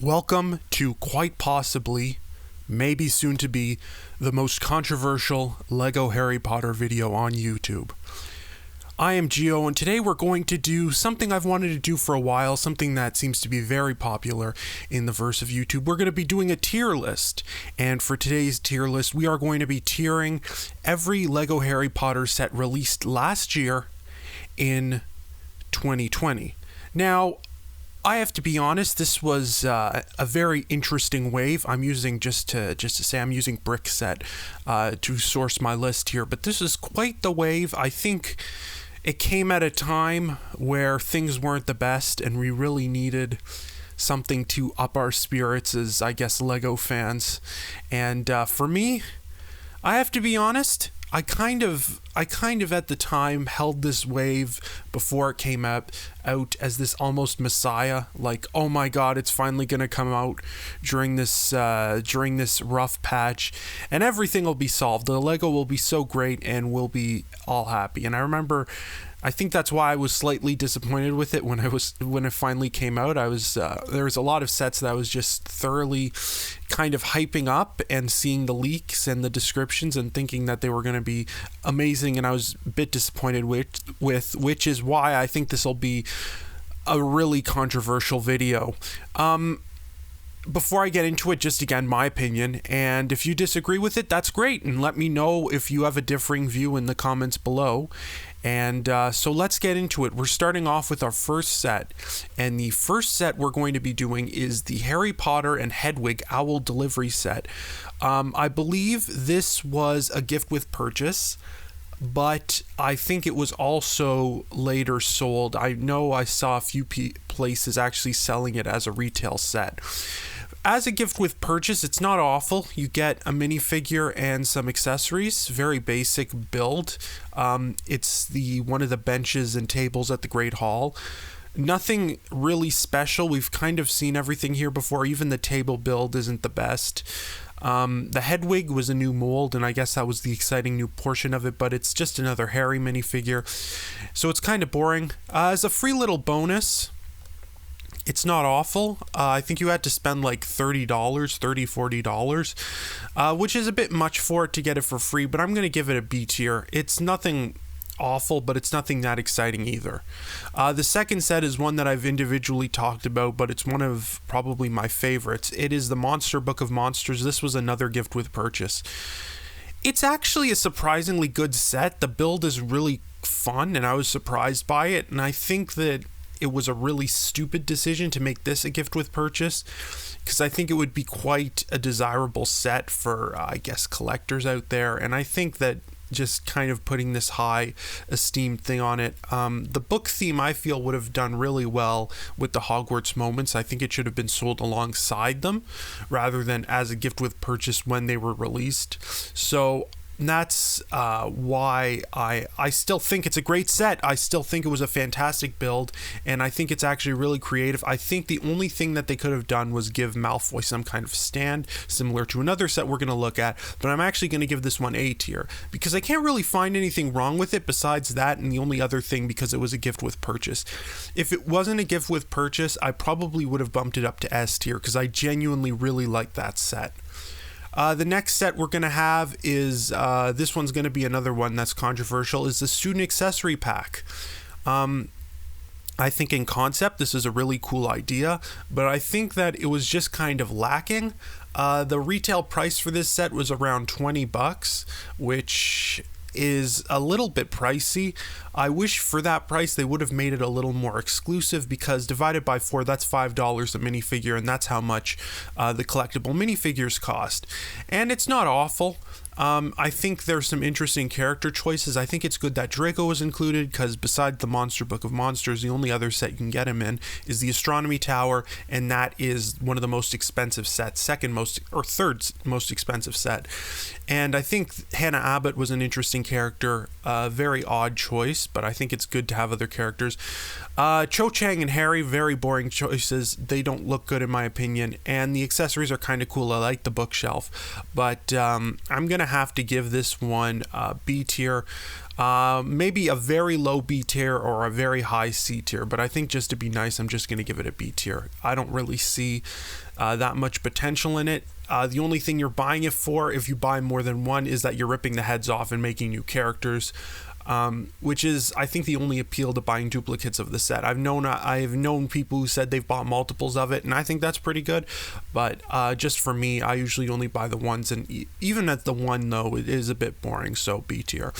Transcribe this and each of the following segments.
Welcome to quite possibly, maybe soon to be, the most controversial LEGO Harry Potter video on YouTube. I am Gio, and today we're going to do something I've wanted to do for a while, something that seems to be very popular in the verse of YouTube. We're going to be doing a tier list, and for today's tier list, we are going to be tiering every LEGO Harry Potter set released last year in 2020. Now, I have to be honest, this was a very interesting wave. I'm using, just to say, I'm using Brickset to source my list here, but this is quite the wave. I think it came at a time where things weren't the best, and we really needed something to up our spirits as, I guess, LEGO fans. And for me, I have to be honest, I kind of at the time held this wave before it came out as this almost messiah, like, oh my god, it's finally going to come out during this rough patch and everything will be solved. The LEGO will be so great and we'll be all happy. And I think that's why I was slightly disappointed with it when it finally came out. There was a lot of sets that I was just thoroughly kind of hyping up and seeing the leaks and the descriptions and thinking that they were going to be amazing, and I was a bit disappointed with which is why I think this will be a really controversial video. Before I get into it, just again, my opinion, and if you disagree with it, that's great, and let me know if you have a differing view in the comments below. And so let's get into it. We're starting off with our first set, and the first set we're going to be doing is the Harry Potter and Hedwig Owl Delivery Set. I believe this was a gift with purchase, but I think it was also later sold. I know I saw a few places actually selling it as a retail set. As a gift with purchase, it's not awful. You get a minifigure and some accessories. Very basic build. It's one of the benches and tables at the Great Hall. Nothing really special. We've kind of seen everything here before. Even the table build isn't the best. The Hedwig was a new mold, and I guess that was the exciting new portion of it, but it's just another Harry minifigure. So it's kind of boring. As a free little bonus, it's not awful. I think you had to spend like $40, which is a bit much for it to get it for free, but I'm going to give it a B tier. It's nothing awful, but it's nothing that exciting either. The second set is one that I've individually talked about, but it's one of probably my favorites. It is the Monster Book of Monsters. This was another gift with purchase. It's actually a surprisingly good set. The build is really fun, and I was surprised by it, and I think that it was a really stupid decision to make this a gift with purchase, because I think it would be quite a desirable set for, I guess, collectors out there. And I think that just kind of putting this high esteemed thing on it, the book theme I feel would have done really well with the Hogwarts moments. I think it should have been sold alongside them rather than as a gift with purchase when they were released. So that's why I still think it's a great set. I still think it was a fantastic build, and I think it's actually really creative. I think the only thing that they could have done was give Malfoy some kind of stand, similar to another set we're going to look at, but I'm actually going to give this one A tier, because I can't really find anything wrong with it besides that, and the only other thing, because it was a gift with purchase. If it wasn't a gift with purchase, I probably would have bumped it up to S tier, because I genuinely really like that set. The next set we're going to have is, this one's going to be another one that's controversial, is the Student Accessory Pack. I think in concept this is a really cool idea, but I think that it was just kind of lacking. The retail price for this set was around $20, which is a little bit pricey. I wish for that price they would have made it a little more exclusive, because divided by 4, that's $5 a minifigure, and that's how much the collectible minifigures cost. And it's not awful. I think there's some interesting character choices. I think it's good that Draco was included, because beside the Monster Book of Monsters, the only other set you can get him in is the Astronomy Tower, and that is one of the most expensive sets, third most expensive set. And I think Hannah Abbott was an interesting character, very odd choice, but I think it's good to have other characters. Cho Chang and Harry, very boring choices. They don't look good in my opinion, and the accessories are kind of cool. I like the bookshelf, but I'm gonna to have to give this one B tier. Maybe a very low B tier or a very high C tier, but I think just to be nice, I'm just going to give it a B tier. I don't really see that much potential in it. The only thing you're buying it for, if you buy more than one, is that you're ripping the heads off and making new characters, which is, I think, the only appeal to buying duplicates of the set. I've known people who said they've bought multiples of it, and I think that's pretty good. But just for me, I usually only buy the ones, and even at the one, though, it is a bit boring, so B tier.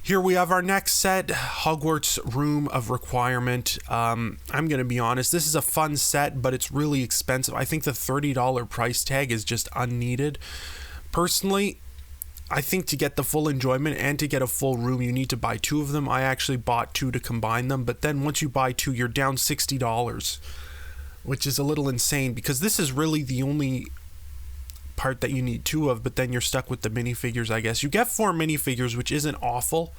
Here we have our next set, Hogwarts Room of Requirement. I'm going to be honest, this is a fun set, but it's really expensive. I think the $30 price tag is just unneeded. Personally, I think to get the full enjoyment and to get a full room, you need to buy two of them. I actually bought two to combine them, but then once you buy two, you're down $60, which is a little insane because this is really the only part that you need two of, but then you're stuck with the minifigures, I guess. You get 4 minifigures, which isn't awful,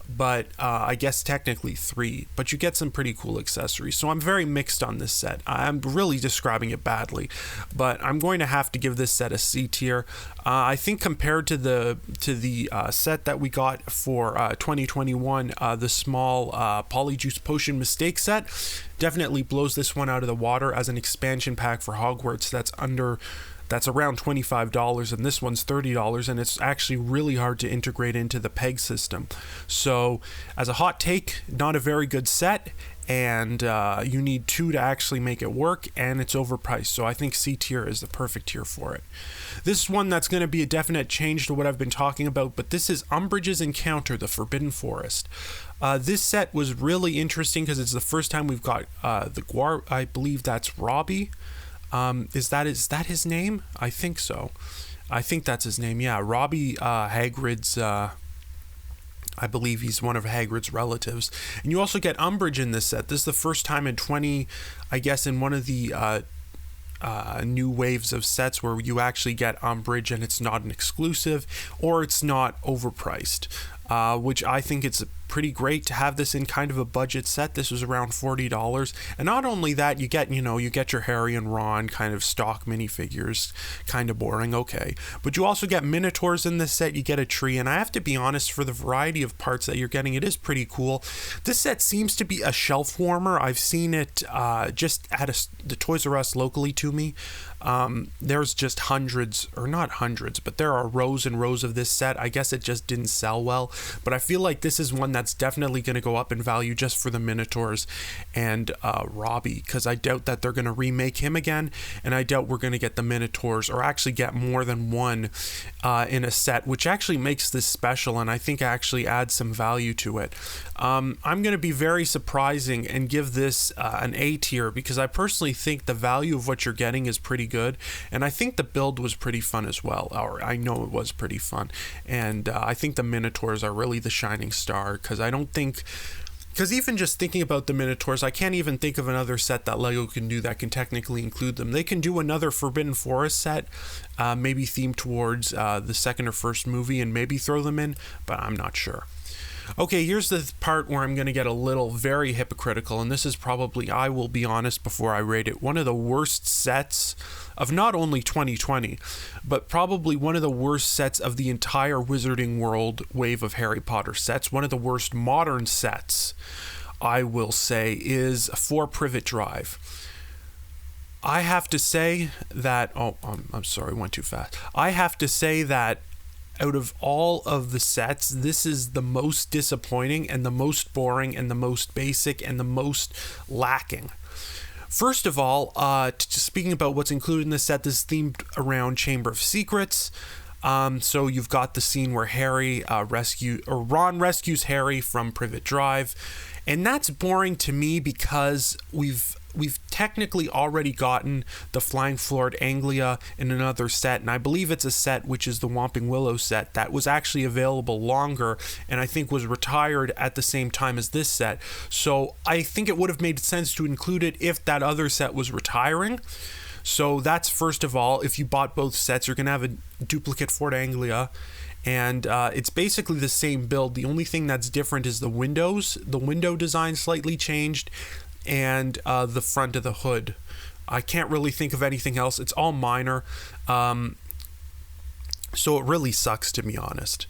but I guess technically 3, but you get some pretty cool accessories. So I'm very mixed on this set. I'm really describing it badly, but I'm going to have to give this set a C tier. I think compared to the set that we got for 2021, the small Polyjuice Potion Mistake set definitely blows this one out of the water as an expansion pack for Hogwarts. That's around $25, and this one's $30, and it's actually really hard to integrate into the peg system. So as a hot take, not a very good set, and you need 2 to actually make it work, and it's overpriced. So I think C tier is the perfect tier for it. This one that's going to be a definite change to what I've been talking about, but this is Umbridge's Encounter, the Forbidden Forest. This set was really interesting because it's the first time we've got the Guar, I believe that's Robbie. Is that his name? I think so. I think that's his name. Yeah, Robbie Hagrid's. I believe he's one of Hagrid's relatives. And you also get Umbridge in this set. This is the first time in in one of the new waves of sets where you actually get Umbridge and it's not an exclusive or it's not overpriced. Which I think it's pretty great to have this in kind of a budget set. This was around $40, and not only that, you get your Harry and Ron kind of stock minifigures, kind of boring, okay, but you also get Minotaurs in this set. You get a tree, and I have to be honest, for the variety of parts that you're getting, it is pretty cool. This set seems to be a shelf warmer. I've seen it just at the Toys R Us locally to me. There's just hundreds, or not hundreds, but there are rows and rows of this set. I guess it just didn't sell well, but I feel like this is one that's definitely going to go up in value just for the Minotaurs and Robbie, because I doubt that they're going to remake him again, and I doubt we're going to get the Minotaurs or actually get more than one in a set, which actually makes this special, and I think actually adds some value to it. I'm going to be very surprising and give this an A tier, because I personally think the value of what you're getting is pretty good, and I think the build was pretty fun as well, or I know it was pretty fun, and I think the Minotaurs are really the shining star, because even just thinking about the Minotaurs, I can't even think of another set that LEGO can do that can technically include them. They can do another Forbidden Forest set, maybe themed towards the second or first movie, and maybe throw them in, but I'm not sure. Okay, here's the part where I'm going to get a little very hypocritical, and this is probably, I will be honest before I rate it, one of the worst sets of not only 2020, but probably one of the worst sets of the entire Wizarding World wave of Harry Potter sets. One of the worst modern sets, I will say, is for Privet Drive. I have to say that, I'm sorry, went too fast. I have to say that out of all of the sets, this is the most disappointing and the most boring and the most basic and the most lacking. First of all, speaking about what's included in this set, this is themed around Chamber of Secrets. So you've got the scene where Ron rescues Harry from Privet Drive, and that's boring to me because we've technically already gotten the Flying Floored Anglia in another set, and I believe it's a set which is the Whomping Willow set that was actually available longer and I think was retired at the same time as this set. So I think it would have made sense to include it if that other set was retiring. So that's first of all. If you bought both sets, you're going to have a duplicate Ford Anglia, and it's basically the same build. The only thing that's different is the windows. The window design slightly changed, and the front of the hood. I can't really think of anything else. It's all minor. So it really sucks, to be honest.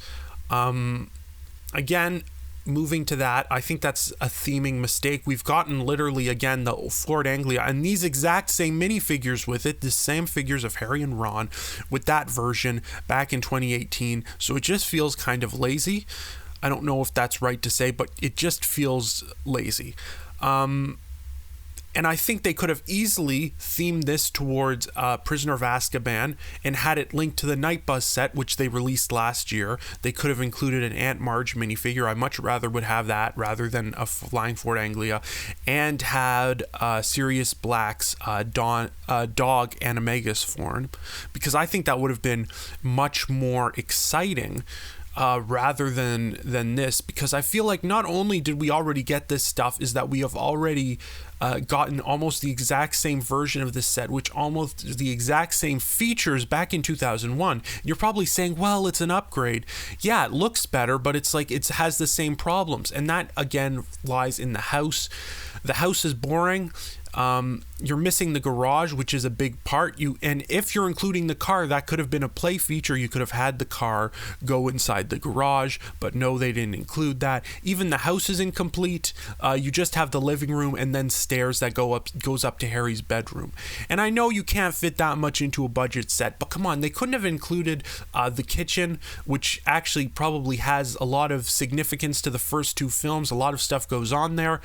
Again, moving to that, I think that's a theming mistake. We've gotten literally, again, the Ford Anglia and these exact same minifigures with it, the same figures of Harry and Ron with that version back in 2018. So it just feels kind of lazy. I don't know if that's right to say, but it just feels lazy. And I think they could have easily themed this towards Prisoner of Azkaban and had it linked to the Night Bus set, which they released last year. They could have included an Aunt Marge minifigure. I much rather would have that rather than a Flying Ford Anglia, and had Sirius Black's dog Animagus form, because I think that would have been much more exciting. Rather than this, because I feel like not only did we already get this stuff, is that we have already gotten almost the exact same version of this set, which almost the exact same features back in 2001. You're probably saying, well, it's an upgrade. Yeah, it looks better, but it's like it has the same problems, and that again lies in the house. The house is boring. You're missing the garage, which is a big part. And if you're including the car, that could have been a play feature. You could have had the car go inside the garage, but no, they didn't include that. Even the house is incomplete. You just have the living room and then stairs that goes up to Harry's bedroom. And I know you can't fit that much into a budget set, but come on, they couldn't have included the kitchen, which actually probably has a lot of significance to the first two films. A lot of stuff goes on there,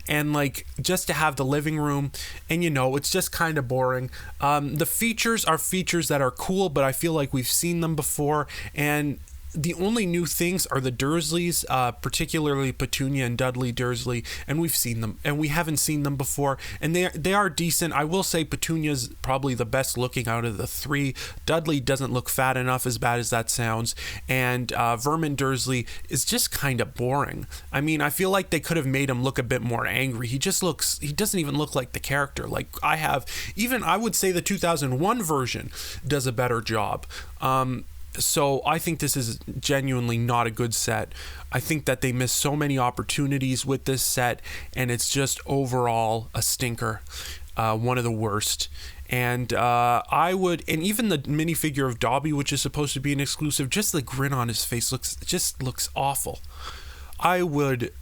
and like just to have the living room. And it's just kind of boring. The features are features that are cool, but I feel like we've seen them before, and the only new things are the Dursleys, particularly Petunia and Dudley Dursley, and we've seen them, and we haven't seen them before, and they are decent. I will say Petunia's probably the best looking out of the three. Dudley doesn't look fat enough, as bad as that sounds, and Vermin Dursley is just kind of boring. I mean, I feel like they could have made him look a bit more angry. He doesn't even look like the character. Like I would say the 2001 version does a better job. So I think this is genuinely not a good set. I think that they missed so many opportunities with this set, and it's just overall a stinker, one of the worst. And and even the minifigure of Dobby, which is supposed to be an exclusive, just the grin on his face looks awful. I would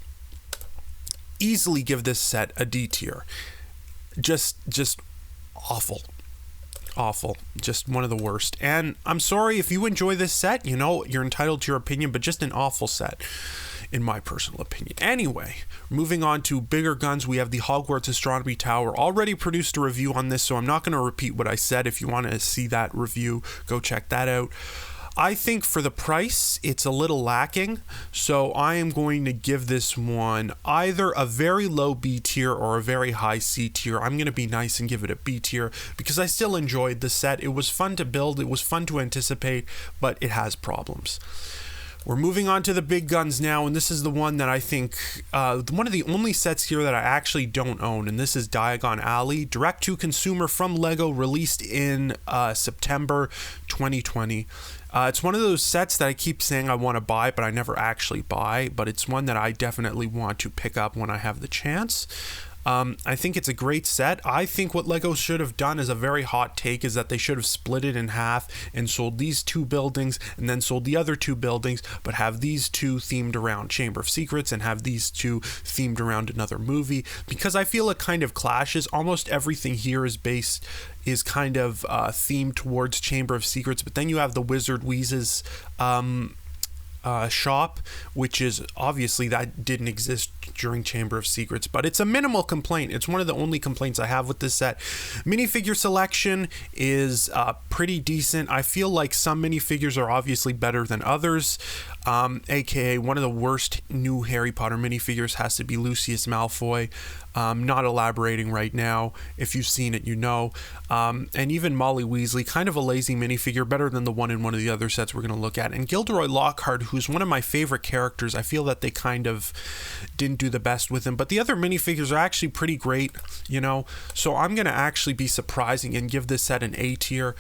easily give this set a D tier. Just awful. Awful. Just one of the worst. And I'm sorry if you enjoy this set, you're entitled to your opinion, but just an awful set, in my personal opinion. Anyway, moving on to bigger guns, we have the Hogwarts Astronomy Tower. Already produced a review on this, so I'm not going to repeat what I said. If you want to see that review, go check that out. I think for the price, it's a little lacking, so I am going to give this one either a very low B tier or a very high C tier. I'm going to be nice and give it a B tier because I still enjoyed the set. It was fun to build, it was fun to anticipate, but it has problems. We're moving on to the big guns now, and this is the one that I think, one of the only sets here that I actually don't own, and this is Diagon Alley, direct-to-consumer from LEGO, released in September 2020. It's one of those sets that I keep saying I want to buy, but I never actually buy, but it's one that I definitely want to pick up when I have the chance. I think it's a great set. I think what LEGO should have done, as a very hot take, is that they should have split it in half and sold these two buildings and then sold the other two buildings, but have these two themed around Chamber of Secrets and have these two themed around another movie, because I feel it kind of clashes. Almost everything here is kind of themed towards Chamber of Secrets, but then you have the Wizard Wheezes shop, which is obviously that didn't exist during Chamber of Secrets, but it's a minimal complaint. It's one of the only complaints I have with this set. Minifigure selection is pretty decent. I feel like some minifigures are obviously better than others. AKA one of the worst new Harry Potter minifigures has to be Lucius Malfoy. Not elaborating right now. If you've seen it, and even Molly Weasley, kind of a lazy minifigure, better than the one in one of the other sets we're going to look at. And Gilderoy Lockhart, who's one of my favorite characters, I feel that they kind of didn't do the best with him, but the other minifigures are actually pretty great, so I'm going to actually be surprising and give this set an A tier.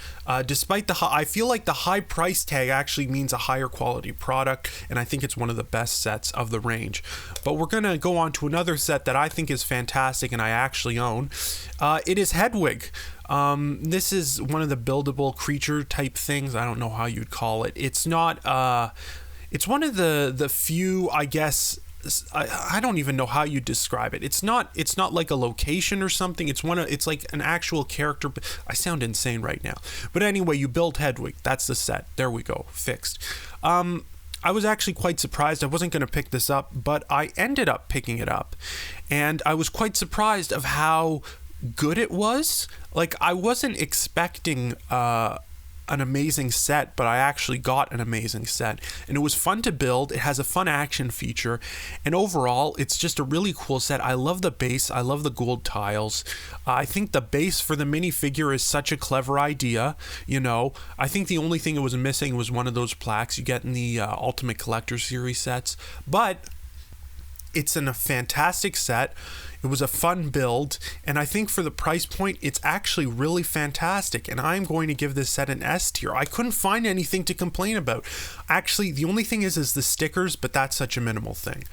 Despite I feel like the high price tag actually means a higher quality product, and I think it's one of the best sets of the range. But we're going to go on to another set that I think is fantastic and I actually own. It is Hedwig. This is one of the buildable creature type things. I don't know how you'd call it. It's not, it's one of the few, I guess, I don't even know how you describe it. It's not like a location or something. It's like an actual character. I sound insane right now. But anyway, you build Hedwig. That's the set. There we go. Fixed. I was actually quite surprised. I wasn't going to pick this up, but I ended up picking it up. And I was quite surprised of how good it was. Like, I wasn't expecting an amazing set, but I actually got an amazing set, and it was fun to build. It has a fun action feature, and overall it's just a really cool set. I love the base. I love the gold tiles. I think the base for the minifigure is such a clever idea. I think the only thing it was missing was one of those plaques you get in the Ultimate Collector Series sets, but it's a fantastic set. It was a fun build, and I think for the price point, it's actually really fantastic, and I'm going to give this set an S tier. I couldn't find anything to complain about. Actually, the only thing is the stickers, but that's such a minimal thing,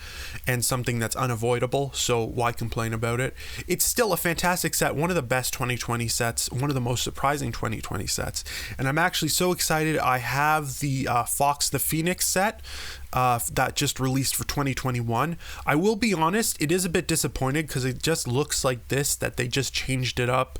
and something that's unavoidable, so why complain about it? It's still a fantastic set, one of the best 2020 sets, one of the most surprising 2020 sets, and I'm actually so excited. I have the Fox the Phoenix set, that just released for 2021. I will be honest, it is a bit disappointed because it just looks like this, that they just changed it up.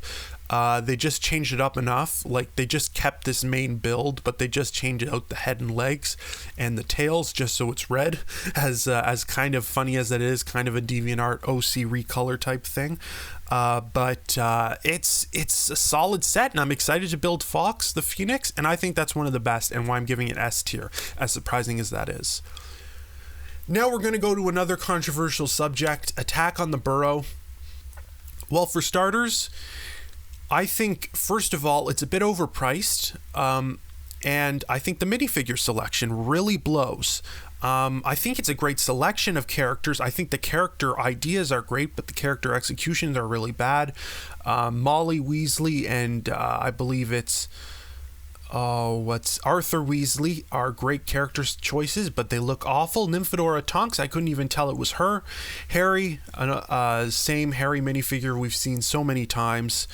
They just changed it up enough. Like, they just kept this main build, but they just changed out the head and legs and the tails just so it's red, as kind of funny as it is, kind of a DeviantArt OC recolor type thing. But it's a solid set, and I'm excited to build Fox the Phoenix, and I think that's one of the best, and why I'm giving it S tier, as surprising as that is. Now we're going to go to another controversial subject, Attack on the Burrow. Well, for starters, I think, first of all, it's a bit overpriced, and I think the minifigure selection really blows. I think it's a great selection of characters. I think the character ideas are great, but the character executions are really bad. Molly Weasley and I believe it's Arthur Weasley are great character choices, but they look awful. Nymphadora Tonks, I couldn't even tell it was her. Harry, same Harry minifigure we've seen so many times.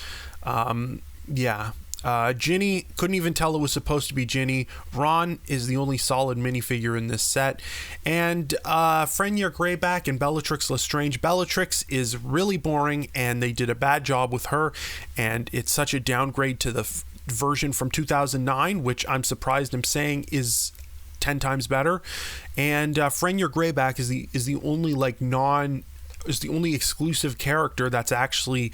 Ginny, couldn't even tell it was supposed to be Ginny. Ron is the only solid minifigure in this set. And Frenya Greyback and Bellatrix Lestrange. Bellatrix is really boring, and they did a bad job with her, and it's such a downgrade to the version from 2009, which I'm surprised I'm saying is 10 times better. And Frenya Greyback is the only is the only exclusive character that's actually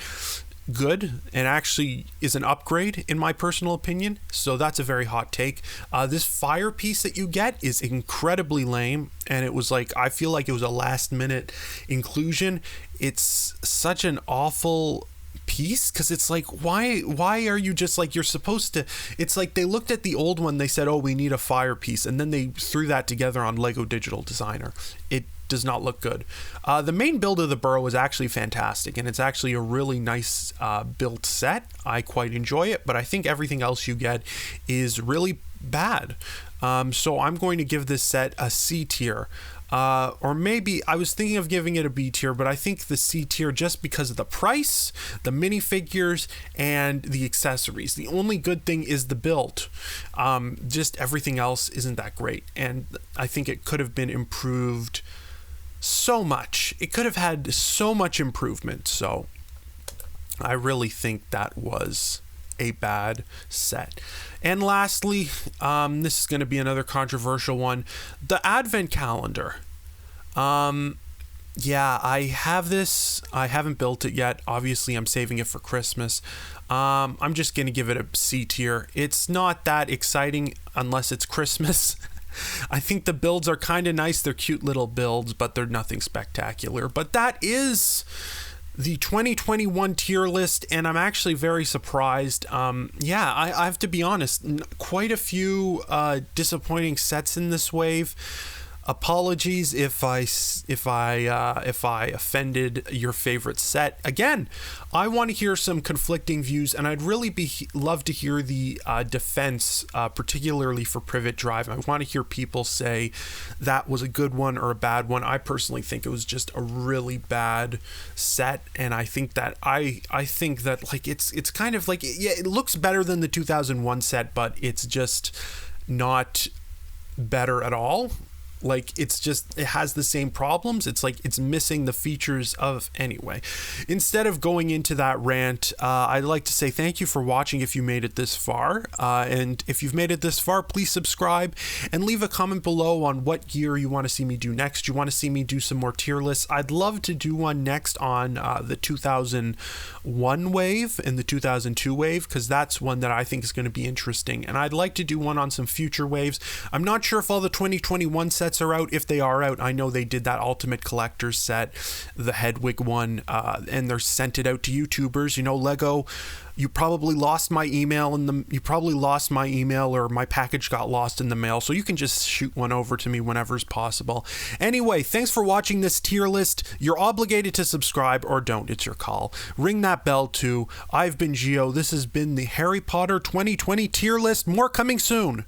good and actually is an upgrade in my personal opinion, so that's a very hot take. This fire piece that you get is incredibly lame, and it was like, I feel like it was a last minute inclusion. It's such an awful piece, because it's like, why are you just like, you're supposed to, it's like they looked at the old one, they said, oh, we need a fire piece, and then they threw that together on Lego Digital Designer. It does not look good. The main build of the Burrow is actually fantastic, and it's actually a really nice built set. I quite enjoy it, but I think everything else you get is really bad. So I'm going to give this set a C tier. Or maybe I was thinking of giving it a B tier, but I think the C tier just because of the price, the minifigures, and the accessories. The only good thing is the build. Just everything else isn't that great, and I think it could have been improved so much. It could have had so much improvement, so I really think that was a bad set. And lastly, this is going to be another controversial one, the Advent calendar. I have this. I haven't built it yet. Obviously, I'm saving it for Christmas. I'm just going to give it a C tier. It's not that exciting unless it's Christmas. I think the builds are kind of nice. They're cute little builds, but they're nothing spectacular. But that is the 2021 tier list, and I'm actually very surprised. I have to be honest, quite a few disappointing sets in this wave. Apologies if I offended your favorite set. Again, I want to hear some conflicting views, and I'd really love to hear the defense, particularly for Privet Drive. I want to hear people say that was a good one or a bad one. I personally think it was just a really bad set, and I think that like it's kind of like, yeah, it looks better than the 2001 set, but it's just not better at all. Like, it has the same problems. It's like it's missing the features of. Anyway, instead of going into that rant, I'd like to say thank you for watching if you made it this far. And if you've made it this far, please subscribe and leave a comment below on what gear you want to see me do next. You want to see me do some more tier lists? I'd love to do one next on the 2001 wave and the 2002 wave, because that's one that I think is going to be interesting. And I'd like to do one on some future waves. I'm not sure if all the 2021 sets are out. If they are out, I know they did that Ultimate Collector's set, the Helwig one, and they're sent it out to YouTubers. You know, Lego, you probably lost my email or my package got lost in the mail, so you can just shoot one over to me whenever's possible. Anyway, thanks for watching this tier list. You're obligated to subscribe or don't. It's your call. Ring that bell too. I've been Gio. This has been the Harry Potter 2020 tier list. More coming soon.